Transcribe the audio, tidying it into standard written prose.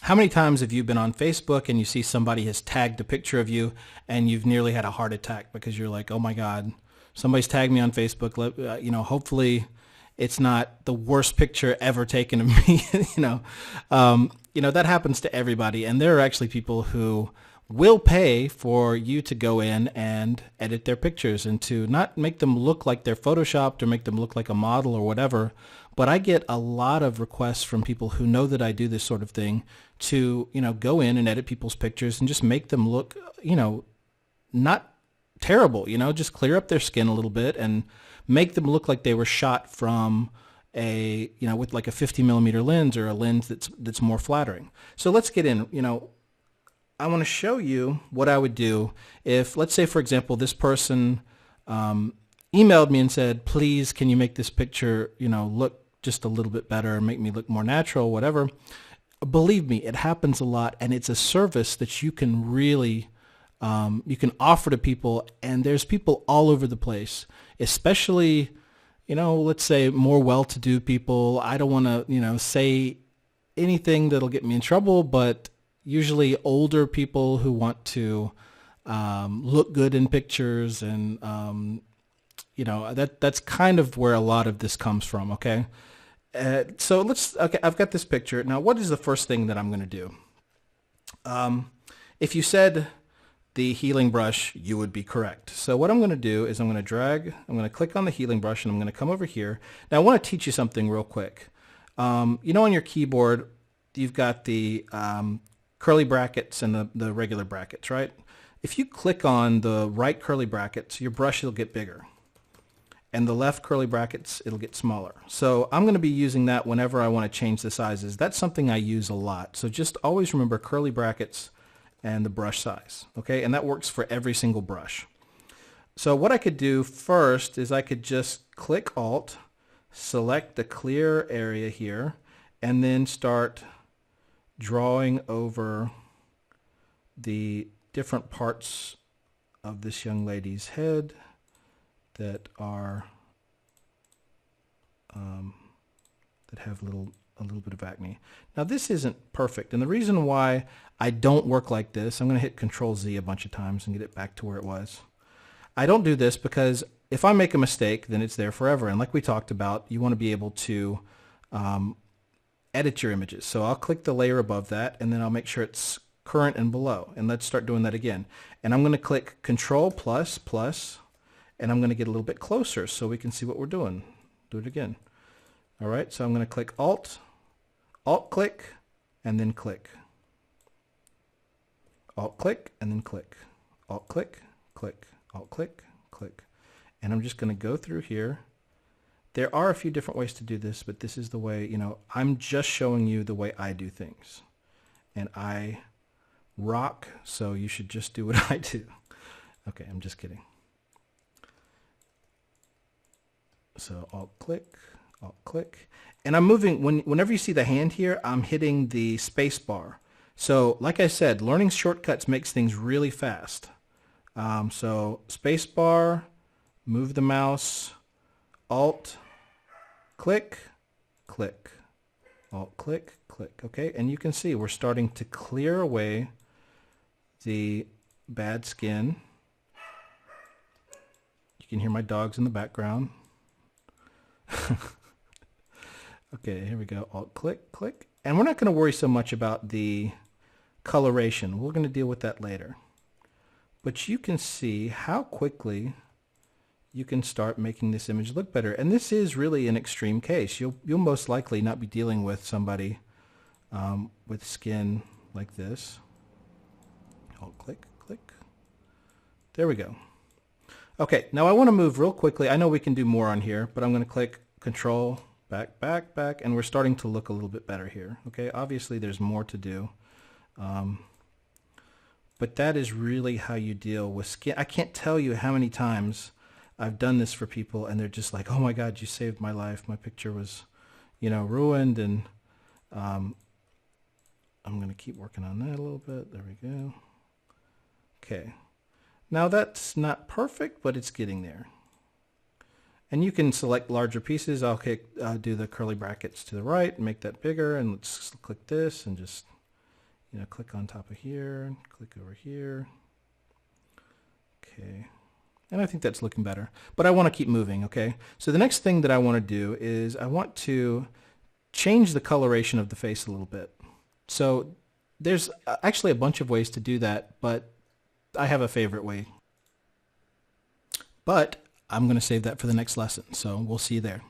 How many times have you been on Facebook and you see somebody has tagged a picture of you and you've nearly had a heart attack because you're like, oh my God, somebody's tagged me on Facebook. Hopefully it's not the worst picture ever taken of me. That happens to everybody. And there are actually people who will pay for you to go in and edit their pictures and to not make them look like they're photoshopped or make them look like a model or whatever. But I get a lot of requests from people who know that I do this sort of thing to, go in and edit people's pictures and just make them look, not terrible, just clear up their skin a little bit and make them look like they were shot from with like a 50 millimeter lens or a lens that's more flattering. So let's get in, I want to show you what I would do if, let's say, for example, this person emailed me and said, please, can you make this picture, look just a little bit better, make me look more natural, whatever. Believe me, it happens a lot, and it's a service that you can really, you can offer to people, and there's people all over the place, especially, let's say more well-to-do people. I don't want to, say anything that'll get me in trouble, but usually older people who want to look good in pictures, and that's kind of where a lot of this comes from. Okay, okay, I've got this picture now. What is the first thing that I'm going to do? If you said the healing brush, you would be correct. So what I'm going to do is I'm going to click on the healing brush, and I'm going to come over here. Now I want to teach you something real quick. On your keyboard, you've got the curly brackets and the regular brackets, right? If you click on the right curly brackets, your brush will get bigger. And the left curly brackets, it'll get smaller. So I'm going to be using that whenever I want to change the sizes. That's something I use a lot. So just always remember curly brackets and the brush size, okay? And that works for every single brush. So what I could do first is I could just click Alt, select the clear area here, and then start drawing over the different parts of this young lady's head that are that have a little bit of acne. Now this isn't perfect, and the reason why I don't work like this, I'm going to hit Control Z a bunch of times and get it back to where it was. I don't do this because if I make a mistake, then it's there forever. And like we talked about, you want to be able to edit your images. So I'll click the layer above that, and then I'll make sure it's current and below. And let's start doing that again. And I'm going to click Control plus plus, and I'm going to get a little bit closer so we can see what we're doing. Do it again. All right, so I'm going to click Alt click, and then click. Alt click, and then click. Alt click, click. Alt click, click. And I'm just going to go through here. There are a few different ways to do this, but this is the way, I'm just showing you the way I do things. And I rock, so you should just do what I do. Okay, I'm just kidding. So Alt click, and I'm moving, whenever you see the hand here, I'm hitting the space bar. So like I said, learning shortcuts makes things really fast. So space bar, move the mouse, Alt, click, click, Alt, click, click. Okay, and you can see we're starting to clear away the bad skin. You can hear my dogs in the background. Okay, here we go. Alt, click, click. And we're not going to worry so much about the coloration. We're going to deal with that later. But you can see how quickly you can start making this image look better. And this is really an extreme case. You'll most likely not be dealing with somebody with skin like this. Alt, click, click. There we go. Okay, now I want to move real quickly. I know we can do more on here, but I'm going to click Control, back, back, back, and we're starting to look a little bit better here. Okay, obviously there's more to do. But that is really how you deal with skin. I can't tell you how many times I've done this for people, and they're just like, oh my God, you saved my life. My picture was, ruined, and I'm going to keep working on that a little bit. There we go. Okay. Now that's not perfect, but it's getting there. And you can select larger pieces. I'll do the curly brackets to the right and make that bigger, and let's click this and just click on top of here, click over here. Okay. And I think that's looking better, but I want to keep moving. Okay. So the next thing that I want to do is I want to change the coloration of the face a little bit. So there's actually a bunch of ways to do that, but I have a favorite way. But I'm going to save that for the next lesson. So we'll see you there.